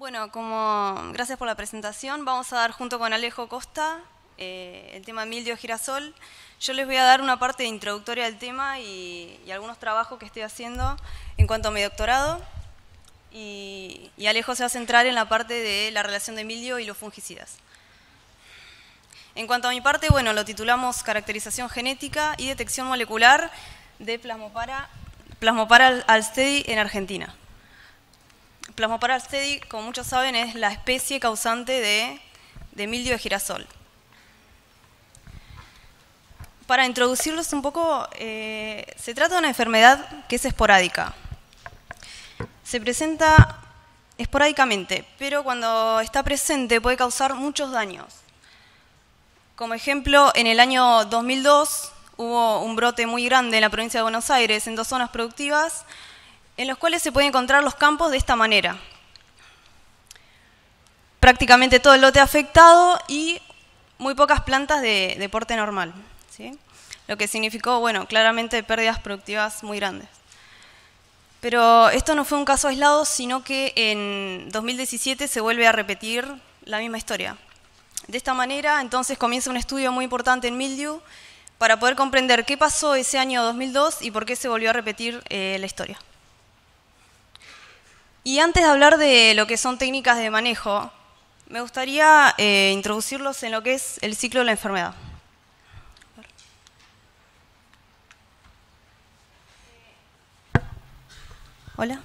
Bueno, gracias por la presentación. Vamos a dar junto con Alejo Costa el tema mildio girasol. Yo les voy a dar una parte introductoria del tema y algunos trabajos que estoy haciendo en cuanto a mi doctorado. Y Alejo se va a centrar en la parte de la relación de mildio y los fungicidas. En cuanto a mi parte, bueno, lo titulamos Caracterización genética y detección molecular de Plasmopara alstedi en Argentina. Plasmopara alstedi, como muchos saben, es la especie causante de mildio de girasol. Para introducirlos un poco, se trata de una enfermedad que es esporádica. Se presenta esporádicamente, pero cuando está presente puede causar muchos daños. Como ejemplo, en el año 2002 hubo un brote muy grande en la provincia de Buenos Aires, en 2 zonas productivas, en los cuales se pueden encontrar los campos de esta manera. Prácticamente todo el lote afectado y muy pocas plantas de porte normal, ¿sí? Lo que significó, bueno, claramente pérdidas productivas muy grandes. Pero esto no fue un caso aislado, sino que en 2017 se vuelve a repetir la misma historia. De esta manera, entonces, comienza un estudio muy importante en mildew para poder comprender qué pasó ese año 2002 y por qué se volvió a repetir la historia. Y antes de hablar de lo que son técnicas de manejo, me gustaría introducirlos en lo que es el ciclo de la enfermedad. Hola.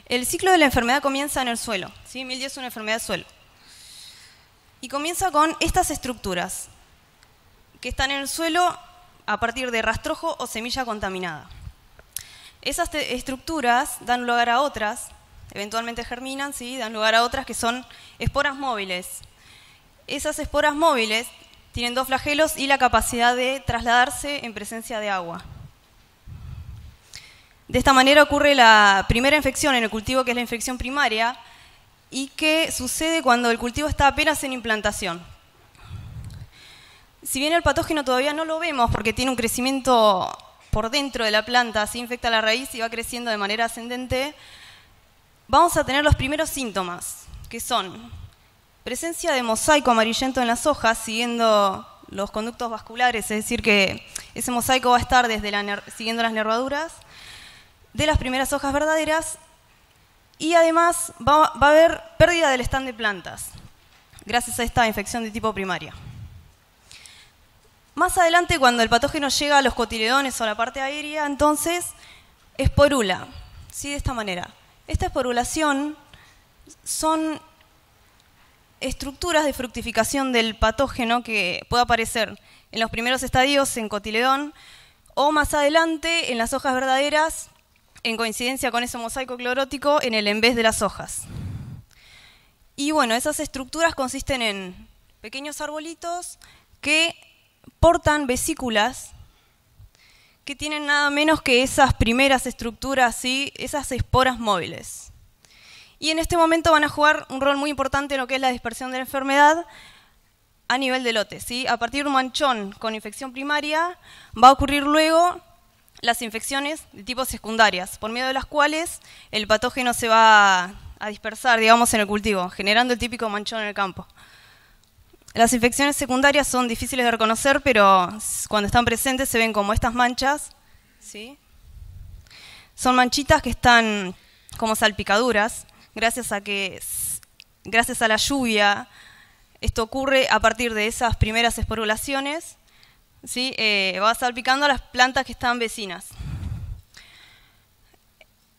El ciclo de la enfermedad comienza en el suelo, ¿sí? Mildew es una enfermedad de suelo. Y comienza con estas estructuras que están en el suelo a partir de rastrojo o semilla contaminada. Esas estructuras dan lugar a otras, eventualmente germinan, ¿sí? Dan lugar a otras que son esporas móviles. Esas esporas móviles tienen 2 flagelos y la capacidad de trasladarse en presencia de agua. De esta manera ocurre la primera infección en el cultivo, que es la infección primaria, y que sucede cuando el cultivo está apenas en implantación. Si bien el patógeno todavía no lo vemos porque tiene un crecimiento por dentro de la planta, así infecta la raíz y va creciendo de manera ascendente, vamos a tener los primeros síntomas, que son presencia de mosaico amarillento en las hojas, siguiendo los conductos vasculares, es decir, que ese mosaico va a estar siguiendo las nervaduras de las primeras hojas verdaderas, y además va a haber pérdida del stand de plantas, gracias a esta infección de tipo primaria. Más adelante, cuando el patógeno llega a los cotiledones o a la parte aérea, entonces esporula, ¿sí? De esta manera. Esta esporulación son estructuras de fructificación del patógeno que puede aparecer en los primeros estadios en cotiledón o más adelante en las hojas verdaderas, en coincidencia con ese mosaico clorótico en el envés de las hojas. Y bueno, esas estructuras consisten en pequeños arbolitos que portan vesículas que tienen nada menos que esas primeras estructuras, ¿sí? Esas esporas móviles. Y en este momento van a jugar un rol muy importante en lo que es la dispersión de la enfermedad a nivel de lote, ¿sí? A partir de un manchón con infección primaria va a ocurrir luego las infecciones de tipo secundarias, por medio de las cuales el patógeno se va a dispersar, digamos, en el cultivo, generando el típico manchón en el campo. Las infecciones secundarias son difíciles de reconocer, pero cuando están presentes se ven como estas manchas, ¿sí? Son manchitas que están como salpicaduras, gracias a la lluvia. Esto ocurre a partir de esas primeras esporulaciones, ¿sí? Va salpicando a las plantas que están vecinas.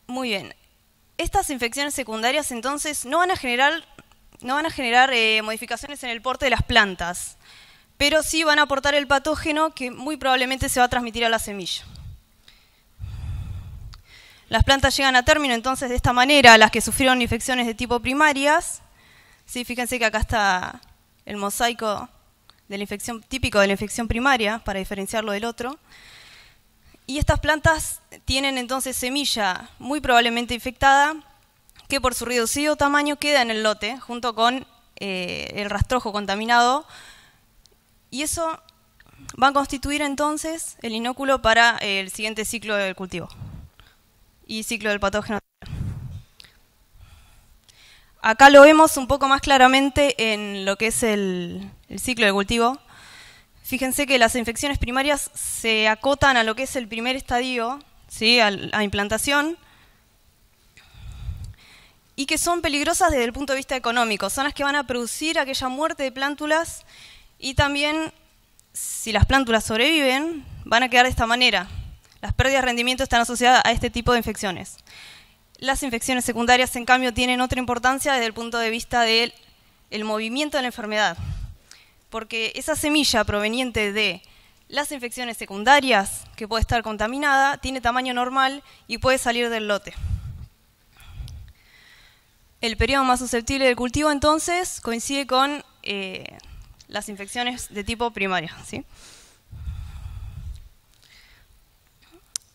Muy bien. Estas infecciones secundarias entonces no van a generar modificaciones en el porte de las plantas, pero sí van a aportar el patógeno que muy probablemente se va a transmitir a la semilla. Las plantas llegan a término entonces de esta manera, las que sufrieron infecciones de tipo primarias. Sí, fíjense que acá está el mosaico de la infección, típico de la infección primaria, para diferenciarlo del otro. Y estas plantas tienen entonces semilla muy probablemente infectada, que por su reducido tamaño queda en el lote, junto con el rastrojo contaminado, y eso va a constituir entonces el inóculo para el siguiente ciclo del cultivo y ciclo del patógeno. Acá lo vemos un poco más claramente en lo que es el ciclo de cultivo. Fíjense que las infecciones primarias se acotan a lo que es el primer estadio, ¿sí? a implantación, y que son peligrosas desde el punto de vista económico. Son las que van a producir aquella muerte de plántulas y también, si las plántulas sobreviven, van a quedar de esta manera. Las pérdidas de rendimiento están asociadas a este tipo de infecciones. Las infecciones secundarias, en cambio, tienen otra importancia desde el punto de vista del movimiento de la enfermedad. Porque esa semilla proveniente de las infecciones secundarias, que puede estar contaminada, tiene tamaño normal y puede salir del lote. El periodo más susceptible del cultivo, entonces, coincide con las infecciones de tipo primaria, ¿sí?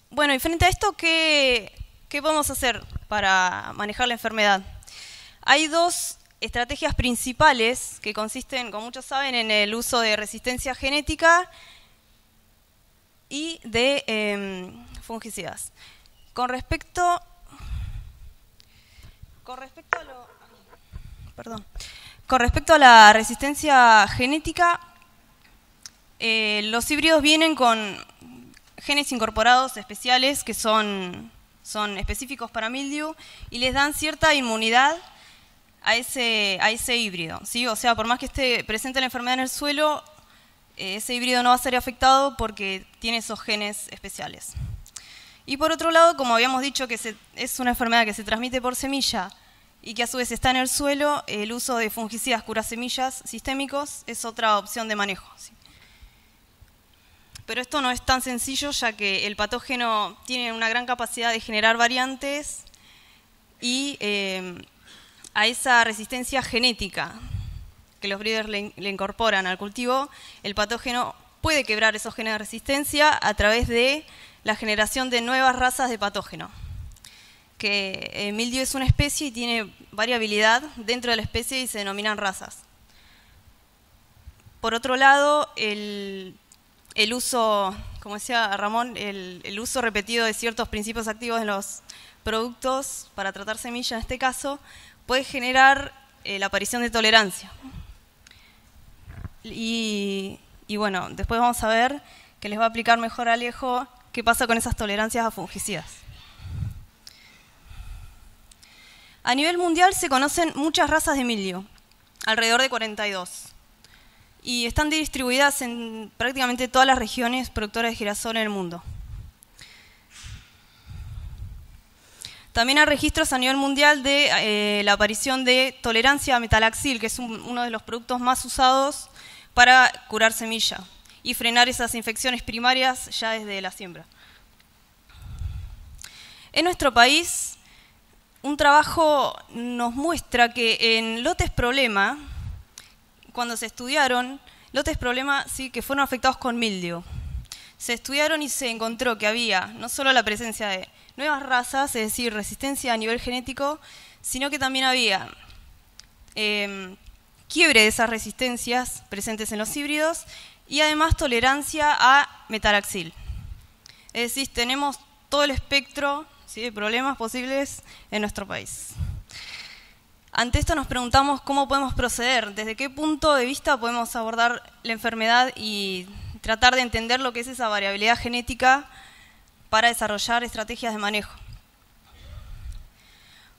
Bueno, y frente a esto, ¿qué podemos hacer para manejar la enfermedad? Hay dos estrategias principales que consisten, como muchos saben, en el uso de resistencia genética y de fungicidas. Con respecto a la resistencia genética, los híbridos vienen con genes incorporados especiales que son específicos para mildiu y les dan cierta inmunidad a ese híbrido, ¿sí? O sea, por más que esté presente la enfermedad en el suelo, ese híbrido no va a ser afectado porque tiene esos genes especiales. Y por otro lado, como habíamos dicho que es una enfermedad que se transmite por semilla y que a su vez está en el suelo, el uso de fungicidas curasemillas sistémicos es otra opción de manejo, ¿sí? Pero esto no es tan sencillo, ya que el patógeno tiene una gran capacidad de generar variantes y a esa resistencia genética que los breeders le incorporan al cultivo, el patógeno puede quebrar esos genes de resistencia a través de la generación de nuevas razas de patógeno. Que mildiu es una especie y tiene variabilidad dentro de la especie y se denominan razas. Por otro lado, el uso, como decía Ramón, el uso repetido de ciertos principios activos en los productos para tratar semilla en este caso, puede generar la aparición de tolerancia. Y bueno, después vamos a ver que les va a explicar mejor Alejo qué pasa con esas tolerancias a fungicidas. A nivel mundial se conocen muchas razas de mildiu, alrededor de 42. Y están distribuidas en prácticamente todas las regiones productoras de girasol en el mundo. También hay registros a nivel mundial de la aparición de tolerancia a metalaxil, que es uno de los productos más usados para curar semilla y frenar esas infecciones primarias ya desde la siembra. En nuestro país, un trabajo nos muestra que en lotes problema, cuando se estudiaron, lotes problema sí que fueron afectados con mildiu. Se estudiaron y se encontró que había no solo la presencia de nuevas razas, es decir, resistencia a nivel genético, sino que también había quiebre de esas resistencias presentes en los híbridos y además tolerancia a metalaxil. Es decir, tenemos todo el espectro, ¿sí?, de problemas posibles en nuestro país. Ante esto nos preguntamos cómo podemos proceder, desde qué punto de vista podemos abordar la enfermedad y tratar de entender lo que es esa variabilidad genética para desarrollar estrategias de manejo.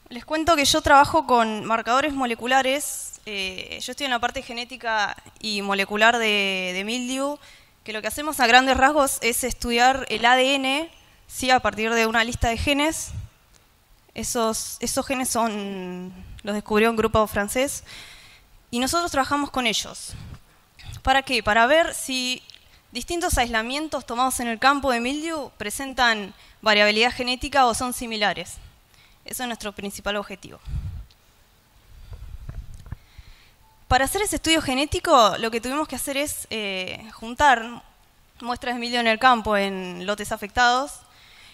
Les cuento que yo trabajo con marcadores moleculares. Yo estoy en la parte genética y molecular de mildiu, que lo que hacemos a grandes rasgos es estudiar el ADN, ¿sí?, a partir de una lista de genes. Esos genes los descubrió un grupo francés y nosotros trabajamos con ellos. ¿Para qué? Para ver si distintos aislamientos tomados en el campo de mildiu presentan variabilidad genética o son similares. Eso es nuestro principal objetivo. Para hacer ese estudio genético, lo que tuvimos que hacer es juntar muestras de mildiu en el campo en lotes afectados,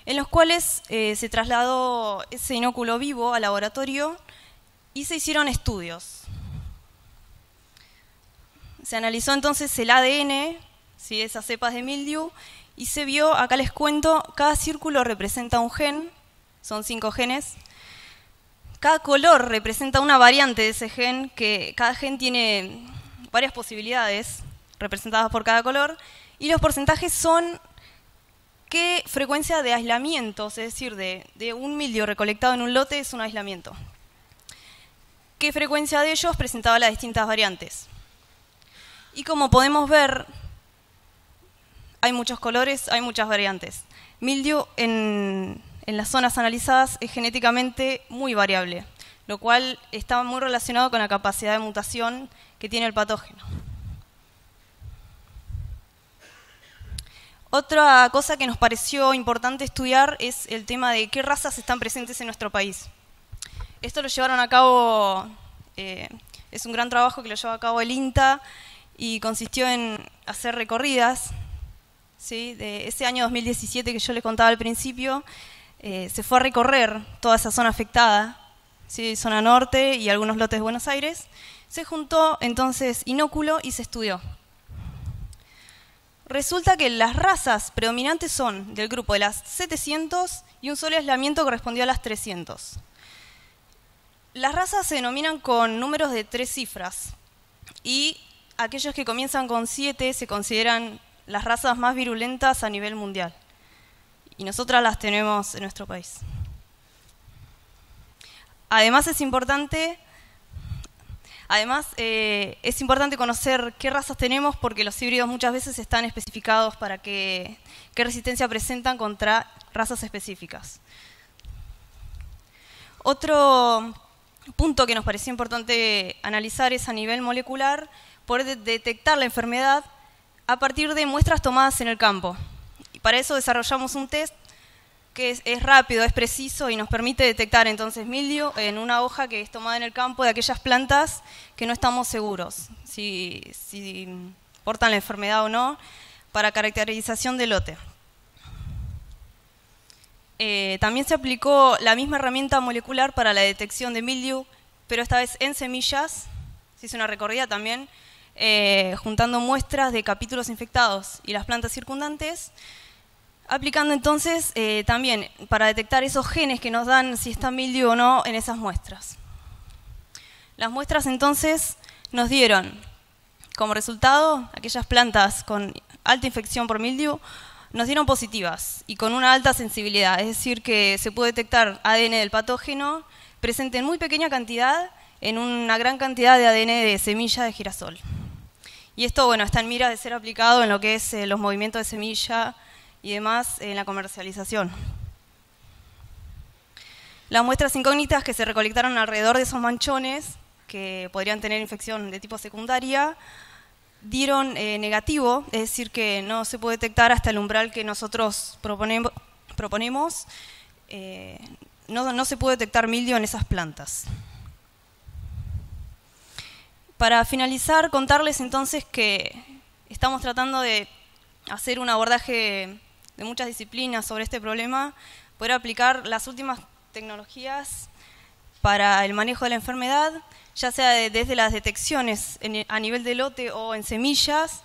en los cuales se trasladó ese inóculo vivo al laboratorio y se hicieron estudios. Se analizó entonces el ADN, ¿sí?, de esas cepas de mildiu y se vio, acá les cuento, cada círculo representa un gen, son 5 genes, Cada color representa una variante de ese gen, que cada gen tiene varias posibilidades representadas por cada color, y los porcentajes son qué frecuencia de aislamientos, es decir, de un mildio recolectado en un lote es un aislamiento. Qué frecuencia de ellos presentaba las distintas variantes. Y como podemos ver, hay muchos colores, hay muchas variantes. Mildio en las zonas analizadas es genéticamente muy variable, lo cual está muy relacionado con la capacidad de mutación que tiene el patógeno. Otra cosa que nos pareció importante estudiar es el tema de qué razas están presentes en nuestro país. Esto lo llevaron a cabo, es un gran trabajo que lo llevó a cabo el INTA y consistió en hacer recorridas, ¿sí? De ese año 2017 que yo les contaba al principio. Se fue a recorrer toda esa zona afectada, ¿sí? Zona norte y algunos lotes de Buenos Aires. Se juntó entonces inóculo y se estudió. Resulta que las razas predominantes son del grupo de las 700 y un solo aislamiento correspondió a las 300. Las razas se denominan con números de 3 cifras y aquellos que comienzan con 7 se consideran las razas más virulentas a nivel mundial. Y nosotras las tenemos en nuestro país. Además es importante conocer qué razas tenemos porque los híbridos muchas veces están especificados para qué resistencia presentan contra razas específicas. Otro punto que nos pareció importante analizar es a nivel molecular poder detectar la enfermedad a partir de muestras tomadas en el campo. Para eso desarrollamos un test que es rápido, es preciso y nos permite detectar entonces mildio en una hoja que es tomada en el campo de aquellas plantas que no estamos seguros si portan la enfermedad o no, para caracterización del lote. También se aplicó la misma herramienta molecular para la detección de mildio, pero esta vez en semillas. Se hizo una recorrida también juntando muestras de capítulos infectados y las plantas circundantes, aplicando entonces también para detectar esos genes que nos dan si está mildio o no en esas muestras. Las muestras entonces nos dieron como resultado aquellas plantas con alta infección por mildio nos dieron positivas y con una alta sensibilidad, es decir que se puede detectar ADN del patógeno presente en muy pequeña cantidad en una gran cantidad de ADN de semilla de girasol. Y esto, bueno, está en mira de ser aplicado en lo que es los movimientos de semilla y demás en la comercialización. Las muestras incógnitas que se recolectaron alrededor de esos manchones, que podrían tener infección de tipo secundaria, dieron negativo, es decir, que no se puede detectar hasta el umbral que nosotros proponemos. No se puede detectar mildio en esas plantas. Para finalizar, contarles entonces que estamos tratando de hacer un abordaje de muchas disciplinas sobre este problema, poder aplicar las últimas tecnologías para el manejo de la enfermedad, ya sea desde las detecciones a nivel de lote o en semillas,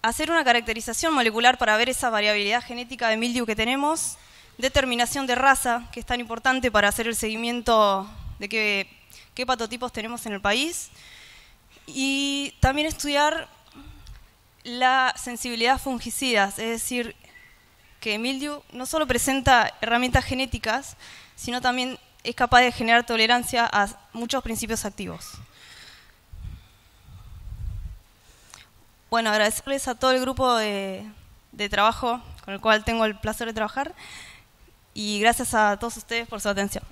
hacer una caracterización molecular para ver esa variabilidad genética de mildio que tenemos, determinación de raza, que es tan importante para hacer el seguimiento de qué patotipos tenemos en el país, y también estudiar la sensibilidad a fungicidas, es decir, que mildio no solo presenta herramientas genéticas, sino también es capaz de generar tolerancia a muchos principios activos. Bueno, agradecerles a todo el grupo de trabajo con el cual tengo el placer de trabajar y gracias a todos ustedes por su atención.